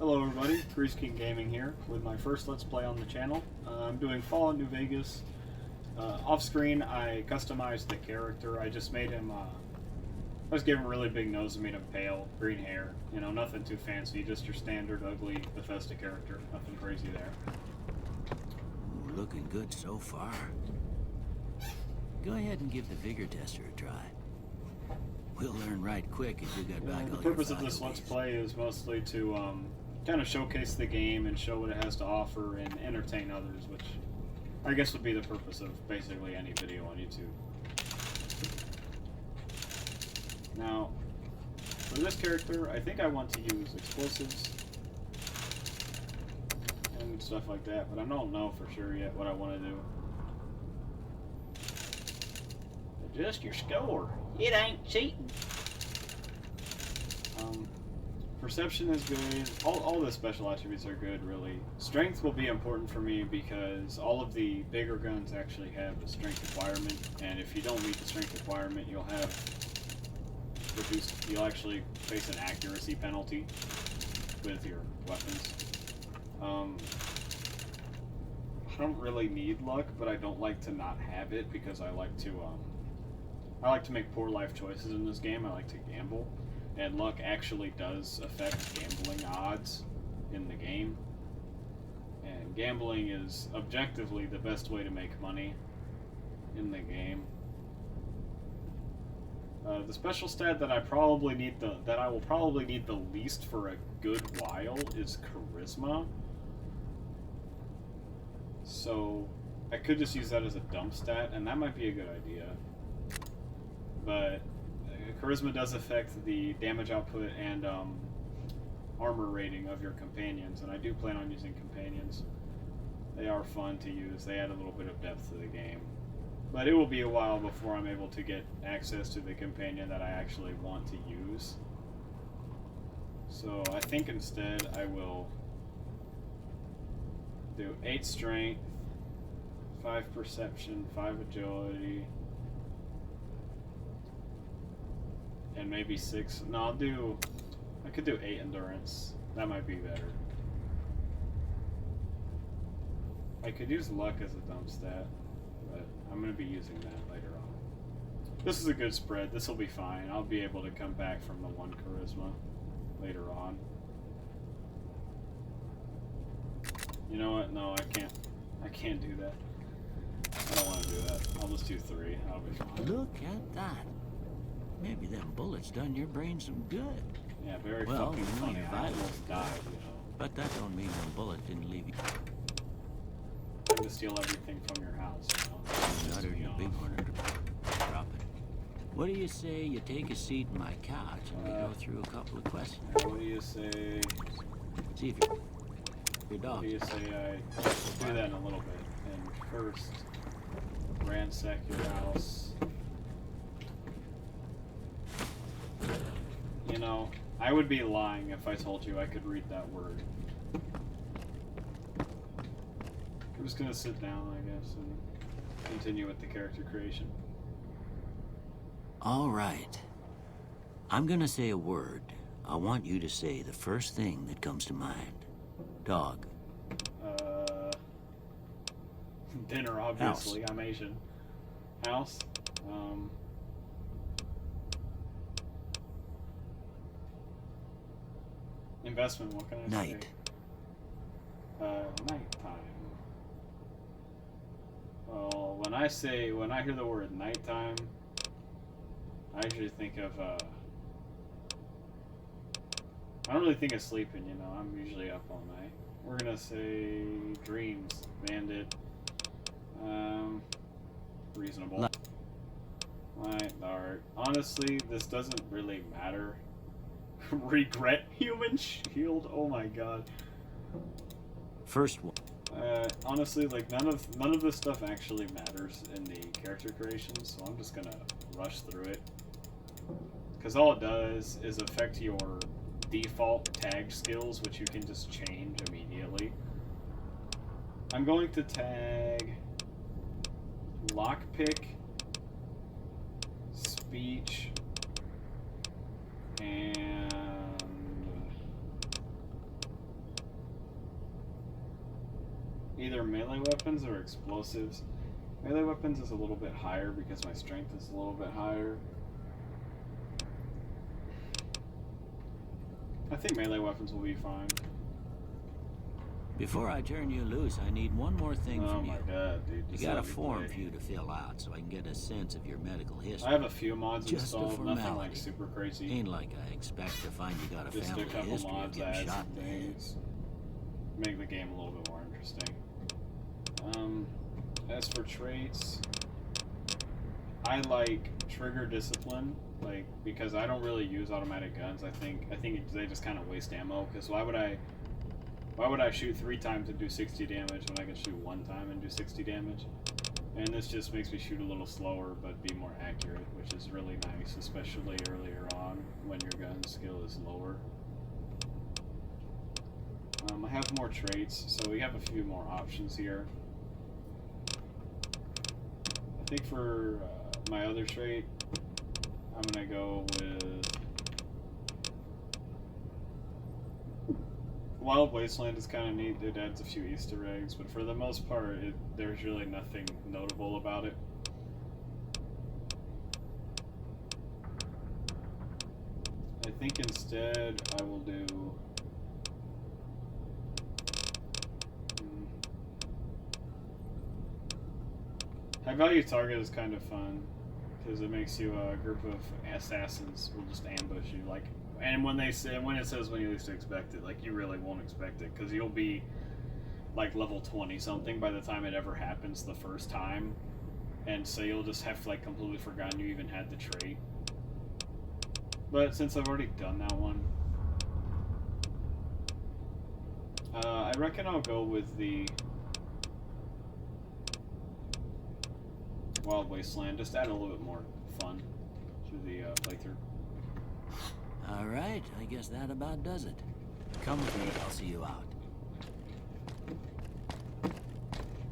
Hello everybody, Grease King Gaming here with my first Let's Play on the channel. I'm doing Fallout New Vegas. Off screen, I customized the character. I just made him, I just gave him a really big nose and made him pale, green hair. You know, nothing too fancy, just your standard ugly Bethesda character. Nothing crazy there. Ooh, looking good so far. Go ahead and give the vigor tester a try. We'll learn right quick if you got back all The your purpose of this Let's Play is mostly to kind of showcase the game and show what it has to offer and entertain others, which I guess would be the purpose of basically any video on YouTube. Now, for this character, I think I want to use explosives and stuff like that, but I don't know for sure yet what I want to do. Adjust your score. It ain't cheating. Perception is good. All the special attributes are good, really. Strength will be important for me because all of the bigger guns actually have a strength requirement, and if you don't meet the strength requirement, you'll have reduced. You'll actually face an accuracy penalty with your weapons. I don't really need luck, but I don't like to not have it because I like to make poor life choices in this game. I like to gamble, and luck actually does affect gambling odds in the game. And gambling is objectively the best way to make money in the game. The special stat that I will probably need the least for a good while is charisma. So I could just use that as a dump stat, and that might be a good idea. But charisma does affect the damage output and armor rating of your companions, and I do plan on using companions. They are fun to use. They add a little bit of depth to the game. But it will be a while before I'm able to get access to the companion that I actually want to use. So I think instead I will do 8 strength, 5 perception, 5 agility, and maybe 6. No, I could do 8 endurance. That might be better. I could use luck as a dump stat, but I'm going to be using that later on. This is a good spread. This will be fine. I'll be able to come back from the 1 charisma later on. You know what? No, I can't. I can't do that. I don't want to do that. I'll just do 3. I'll be fine. Look at that. Maybe them bullets done your brain some good. Yeah, very well, fucking funny. You're I violent, almost died, you know. But that don't mean them bullet didn't leave you. I'm gonna steal everything from your house, you know. Not a big one to drop it. What do you say you take a seat in my couch and we go through a couple of questions? What do you say? See if your dog. What do you say I do that in a little bit? And first, ransack your house. You know, I would be lying if I told you I could read that word. I'm just gonna sit down, I guess, and continue with the character creation. All right. I'm gonna say a word. I want you to say the first thing that comes to mind. Dog. Dinner, obviously. House. I'm Asian. House. Investment, what can I Night. say? Nighttime. Well, when I hear the word nighttime, I usually think of, I don't really think of sleeping, you know, I'm usually up all night. We're gonna say dreams, bandit, reasonable. Light, dark. Honestly, this doesn't really matter. Regret human shield, oh my god. First one. Honestly, like none of this stuff actually matters in the character creation, so I'm just gonna rush through it. Because all it does is affect your default tag skills, which you can just change immediately. I'm going to tag lockpick, speech, and either melee weapons or explosives. Melee weapons is a little bit higher because my strength is a little bit higher. I think melee weapons will be fine. Before I turn you loose, I need one more thing Oh from you. my god, dude. You got a form for you to fill out so I can get a sense of your medical history. I have a few mods Just installed, a nothing like formality. super crazy. Ain't like I expect to find you got a Just family a couple history of mods, getting add shot some in the head. things. Make the game a little bit more interesting. As for traits, I like trigger discipline, like, because I don't really use automatic guns. I think they just kind of waste ammo. Because why would I shoot 3 times and do 60 damage when I can shoot 1 time and do 60 damage? And this just makes me shoot a little slower but be more accurate, which is really nice, especially earlier on when your gun skill is lower. I have more traits, so we have a few more options here. I think for my other trait, I'm gonna go with Wild Wasteland. Is kind of neat. It adds a few Easter eggs, but for the most part, there's really nothing notable about it. I think instead I will do high value target is kind of fun because it makes you a group of assassins will just ambush you, like, and when it says when you least expect it, like, you really won't expect it because you'll be like level 20 something by the time it ever happens the first time, and so you'll just have like completely forgotten you even had the trait. But since I've already done that one, I reckon I'll go with the Wild Wasteland. Just add a little bit more fun to the playthrough. Alright, I guess that about does it. Come with me, I'll see you out.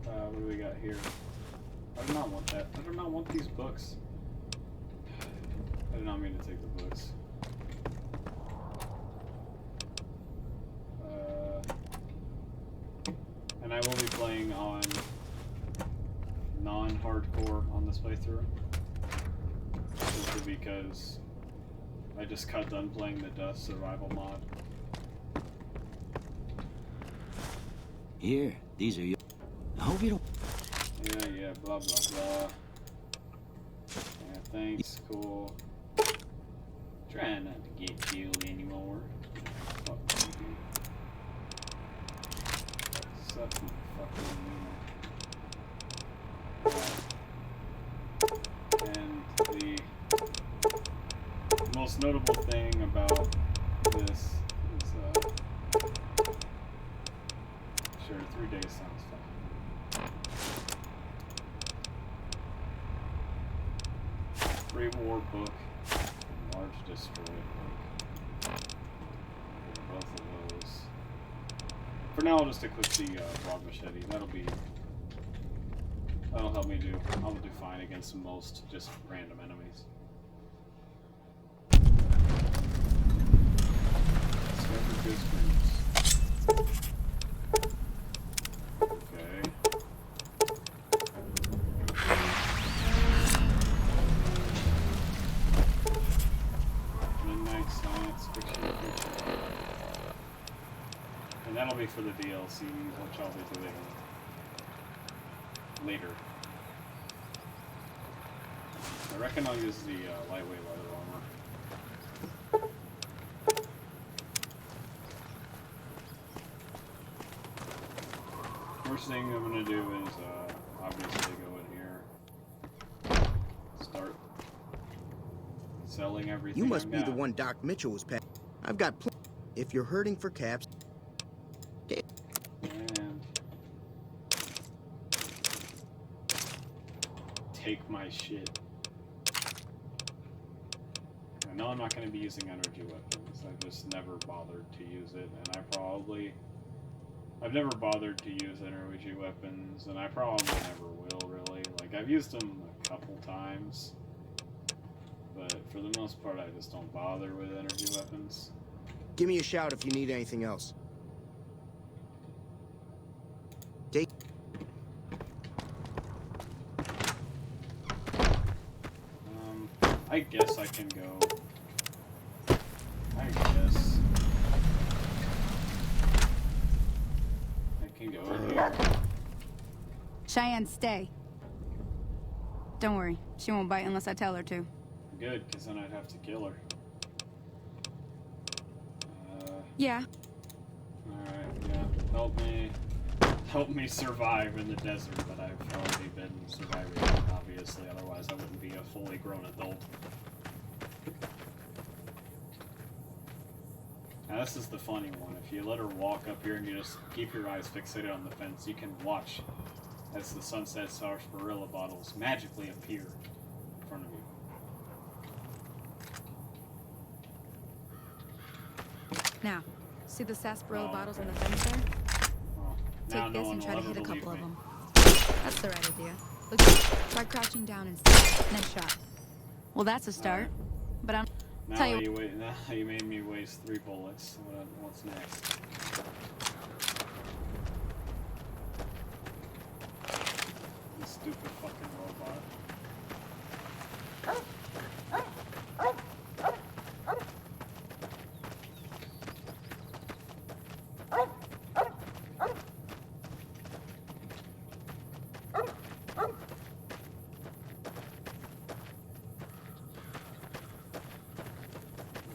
What do we got here? I do not want that. I do not want these books. I did not mean to take the books. And I will be playing on non-hardcore on this playthrough. Simply because I just got done playing the Dust survival mod. Here, these are your... I hope you don't... Yeah, blah, blah, blah. Yeah, thanks, cool. Trying not to get killed anymore. Fuck you. Suck my fucking And the most notable thing about this is, sure, 3 days sounds fine. Great War book and Large Destroy book. Both of those. For now, I'll just equip the broad machete. That'll help me do. I'll do fine against most just random enemies. Discover good springs. Okay. Midnight Science Fiction Feature. And that'll be for the DLC, which I'll be doing later. I reckon I'll use the lightweight leather armor. First thing I'm going to do is obviously go in here, start selling everything. You must I've be the got. one Doc Mitchell was paying. I've got if you're hurting for caps. And take my shit. I know I'm not going to be using energy weapons. I've just never bothered to use it, and I've never bothered to use energy weapons, and I probably never will, really. Like, I've used them a couple times, but for the most part, I just don't bother with energy weapons. Give me a shout if you need anything else. Take. can go. I guess. I can go in here. Cheyenne, stay. Don't worry, she won't bite unless I tell her to. Good, because then I'd have to kill her. Yeah. Alright, yeah. Help me survive in the desert, but I've already been surviving, obviously, otherwise I wouldn't be a fully grown adult. Now this is the funny one. If you let her walk up here and you just keep your eyes fixated on the fence, you can watch as the sunset sarsaparilla bottles magically appear in front of you. Now, see the sarsaparilla bottles on the fence there? Well, now Take no this one and try will to ever hit a believe couple of me. them. That's the right idea. Look, try crouching down instead. Nice shot. Well, that's a start. But I'm... Now Tell you... now you made me waste 3 bullets. What's next? This stupid fucking robot.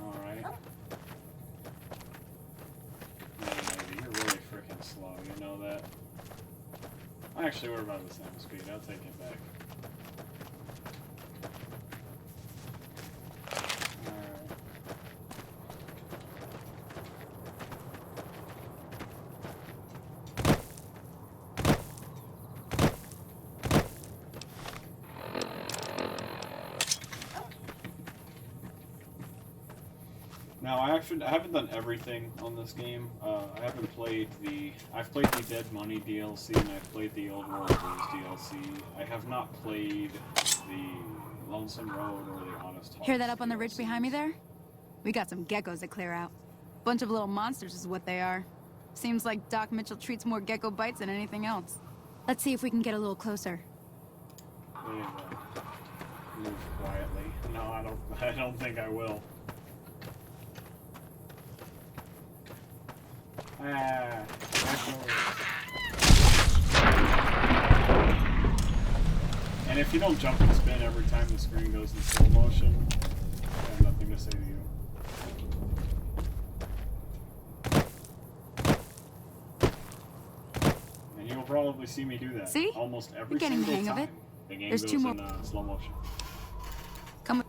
Alright. Man, lady, you're really freaking slow, you know that? Actually, we're about the same speed. I'll take it back. Alright. Now, I haven't done everything on this game. I've played the Dead Money DLC, and I've played the Old World Blues DLC. I have not played the Lonesome Road or the Honest Hearts Hear that up on the ridge DLCs. behind me there? We got some geckos to clear out. Bunch of little monsters is what they are. Seems like Doc Mitchell treats more gecko bites than anything else. Let's see if we can get a little closer. There you go. Move quietly. No, I don't think I will. Ah, and if you don't jump and spin every time the screen goes in slow motion, I have nothing to say to you. And you'll probably see me do that. See? Almost every You're getting the single hang of time it. the game There's goes 2 more. in slow motion. Come with...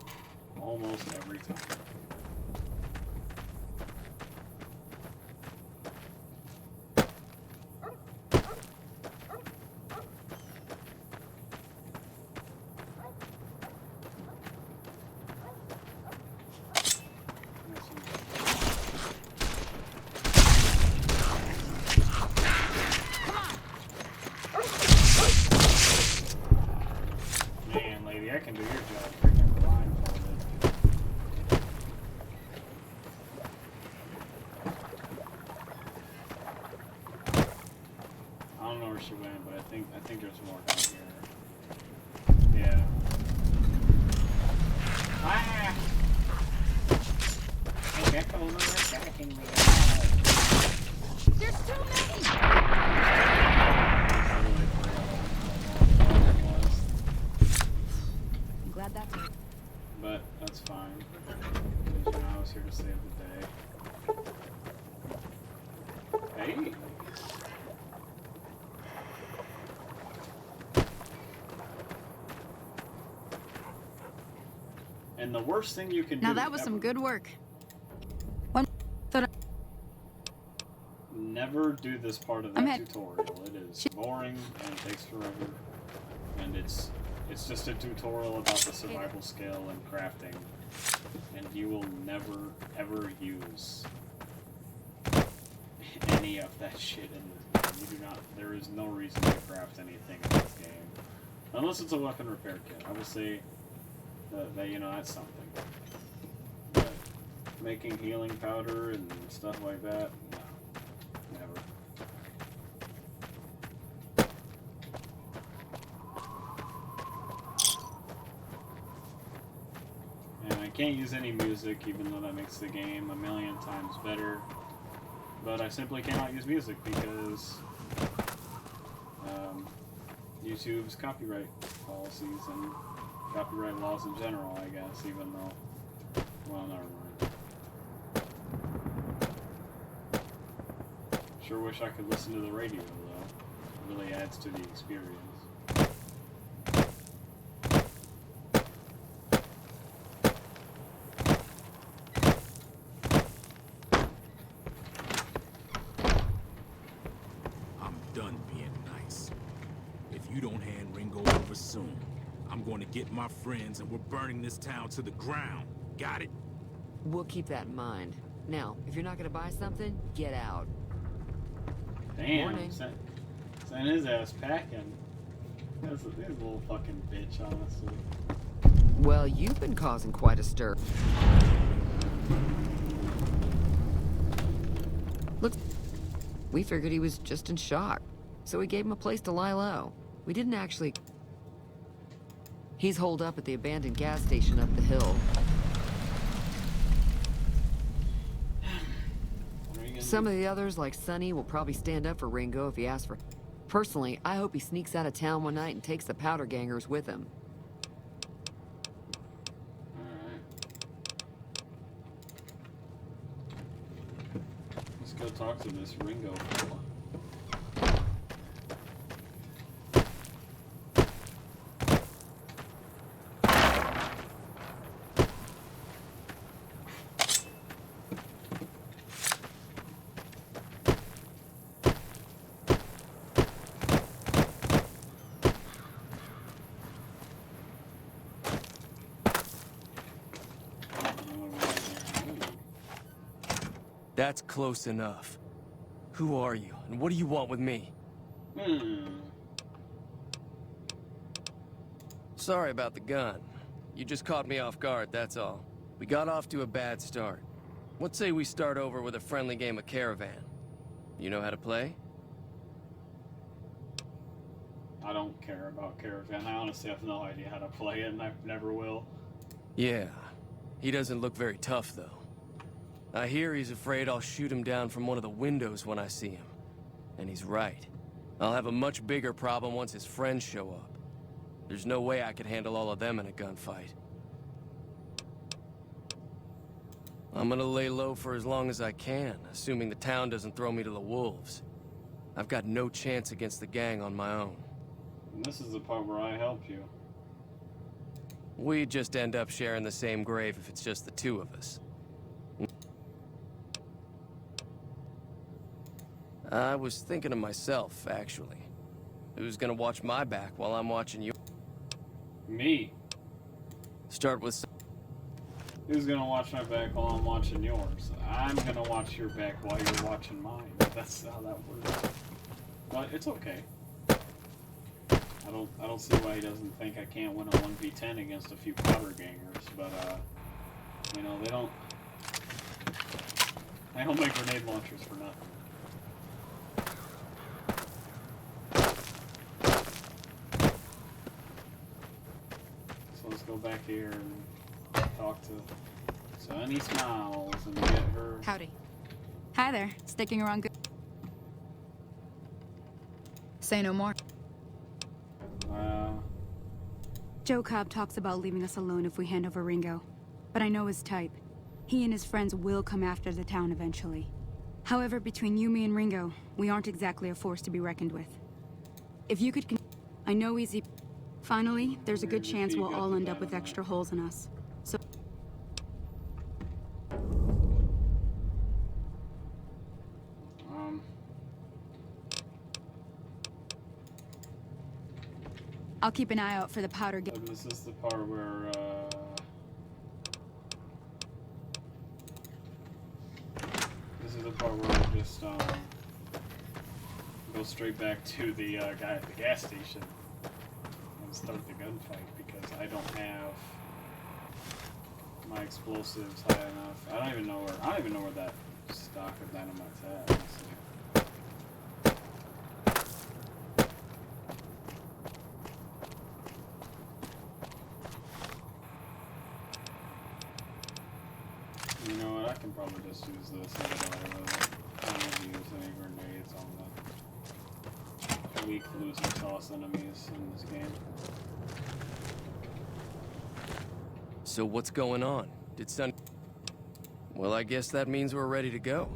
Almost every time. Man, lady, I can do your job freaking blindfolded. I don't know where she went, but I think there's more down here. Yeah. Ah! The geckos are attacking me. There's too many! I'm glad that's it. But that's fine. Because, you know, I was here to save the day. Hey! And the worst thing you can do. Now that was some ever, good work. One... Thought I... Never do this part of that tutorial. It is boring and it takes forever. And it's just a tutorial about the survival skill and crafting. And you will never ever use any of that shit in this game. You do not. There is no reason to craft anything in this game. Unless it's a weapon repair kit. I will say that you know, that's something. But making healing powder and stuff like that, no. Never. And I can't use any music, even though that makes the game a million times better. But I simply cannot use music because YouTube's copyright policies and copyright laws in general, I guess, even though, well, never mind. Sure wish I could listen to the radio, though. It really adds to the experience. I'm done being nice. If you don't hand Ringo over soon, I'm going to get my friends and we're burning this town to the ground. Got it? We'll keep that in mind. Now, if you're not gonna buy something, get out. Damn, Morning. sent his ass packing. He's a little fucking bitch, honestly. Well, you've been causing quite a stir. Look, we figured he was just in shock, so we gave him a place to lie low. We didn't actually... He's holed up at the abandoned gas station up the hill. Some of the others, like Sonny, will probably stand up for Ringo if he asks for... Personally, I hope he sneaks out of town one night and takes the powder gangers with him. Alright. Let's go talk to this Ringo fella. That's close enough. Who are you, and what do you want with me? Sorry about the gun. You just caught me off guard, that's all. We got off to a bad start. Let's say we start over with a friendly game of Caravan. You know how to play? I don't care about Caravan. I honestly have no idea how to play it, and I never will. Yeah. He doesn't look very tough, though. I hear he's afraid I'll shoot him down from one of the windows when I see him. And he's right. I'll have a much bigger problem once his friends show up. There's no way I could handle all of them in a gunfight. I'm gonna lay low for as long as I can, assuming the town doesn't throw me to the wolves. I've got no chance against the gang on my own. And this is the part where I help you. We just end up sharing the same grave if it's just the two of us. I was thinking of myself, actually. Who's gonna watch my back while I'm watching you? Me. Start with... Who's gonna watch my back while I'm watching yours? I'm gonna watch your back while you're watching mine. That's how that works. But it's okay. I don't see why he doesn't think I can't win a 1v10 against a few powder gangers, but you know, they don't make grenade launchers for nothing. So let's go back here and talk to Sunny Smiles and get her. Howdy. Hi there. Sticking around good. Say no more. Joe Cobb talks about leaving us alone if we hand over Ringo. But I know his type. He and his friends will come after the town eventually. However, between you, me, and Ringo, we aren't exactly a force to be reckoned with. If you could I know easy... Finally, there's a good chance we'll all end up with extra holes in us. So... I'll keep an eye out for the powder gate. This is the part where, this is the part where we just, go straight back to the, guy at the gas station and start the gunfight, because I don't have my explosives high enough. I don't even know where that stock of dynamite's at, honestly. can probably just use this and get away with it. I don't need to use any grenades on the weak loser sauce enemies in this game. So what's going on? Did Sun... Well, I guess that means we're ready to go.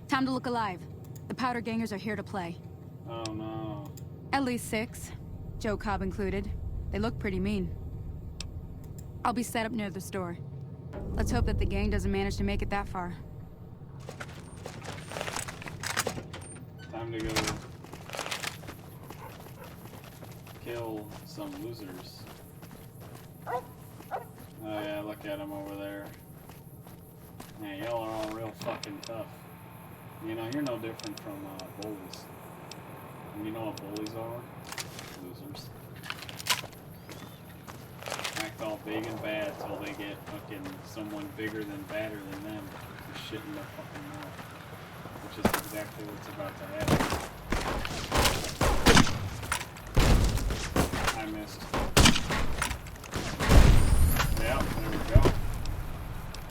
Time to look alive. The powder gangers are here to play. Oh no. At least 6. Joe Cobb included. They look pretty mean. I'll be set up near the store. Let's hope that the gang doesn't manage to make it that far. Time to go kill some losers. Oh yeah, look at them over there. Man, y'all are all real fucking tough. You know, you're no different from bullies. And you know what bullies are? Losers. Act all big and bad till they get fucking someone bigger than badder than them to shit in their fucking mouth. Which is exactly what's about to happen. I missed. Yeah, there we go.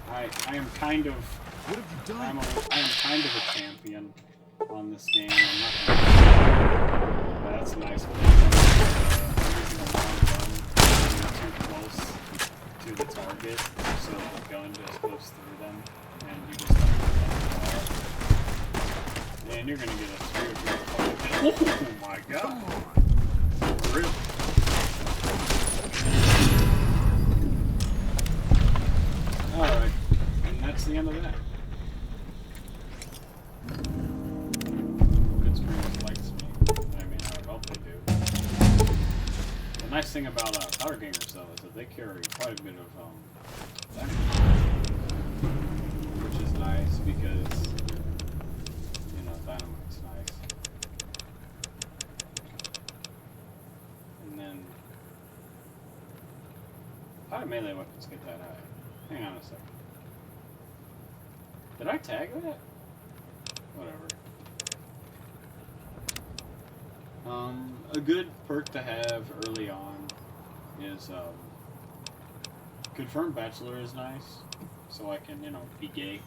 I am kind of... What have you done? I am kind of a champion on this game. I'm not gonna... That's a nice play. I'm using a long gun. I'm too close to the target, so the gun just goes through them, and you just have to and you're gonna get a spear through the fucking... Oh my god! Really? Alright, and that's the end of that. Good Screams likes me. I mean, I would hope they do. The nice thing about powder gangers, though, is that they carry quite a bit of damage, which is nice because, you know, dynamite's nice. And then, how do melee weapons get that high? Hang on a second. Did I tag that? Whatever. A good perk to have early on is confirmed bachelor is nice, so I can, you know, be gay.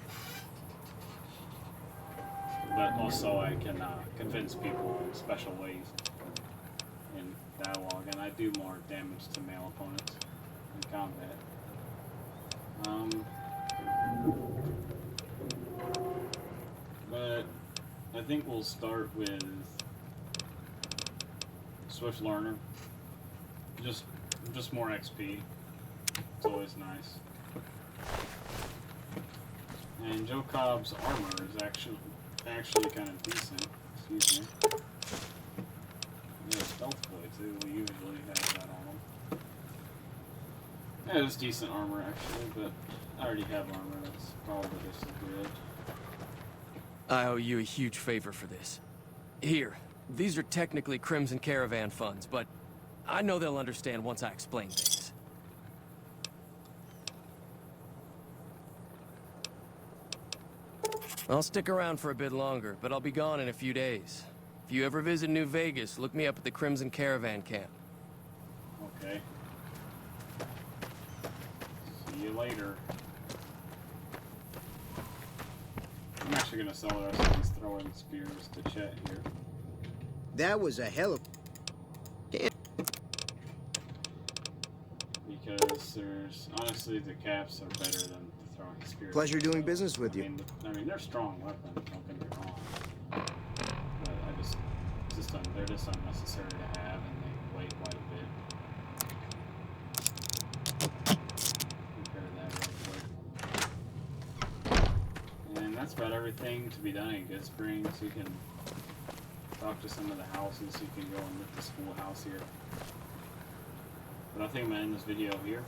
But also I can convince people in special ways in dialogue, and I do more damage to male opponents in combat. But I think we'll start with Swift Learner. Just more XP. It's always nice. And Joe Cobb's armor is actually kind of decent. Excuse me. Yeah, stealth boy too. We usually have that on him. Yeah, it's decent armor actually, but I already have armor that's probably just as good. I owe you a huge favor for this. Here, these are technically Crimson Caravan funds, but I know they'll understand once I explain things. I'll stick around for a bit longer, but I'll be gone in a few days. If you ever visit New Vegas, look me up at the Crimson Caravan camp. Okay. See you later. I'm actually gonna sell the rest of these throwing spears to Chet here. That was a hell of... Because there's... Honestly, the caps are better than the throwing spears. Pleasure doing business with you. I mean, they're strong weapons, don't get me wrong. But they're just unnecessary to have, and they weigh quite a bit. Compare that real quick. And that's about everything to be done in Good Springs. You can talk to some of the houses. You can go and look at the schoolhouse here. But I think I'm going to end this video here.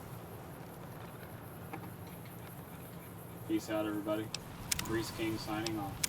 Peace out, everybody. Grease King signing off.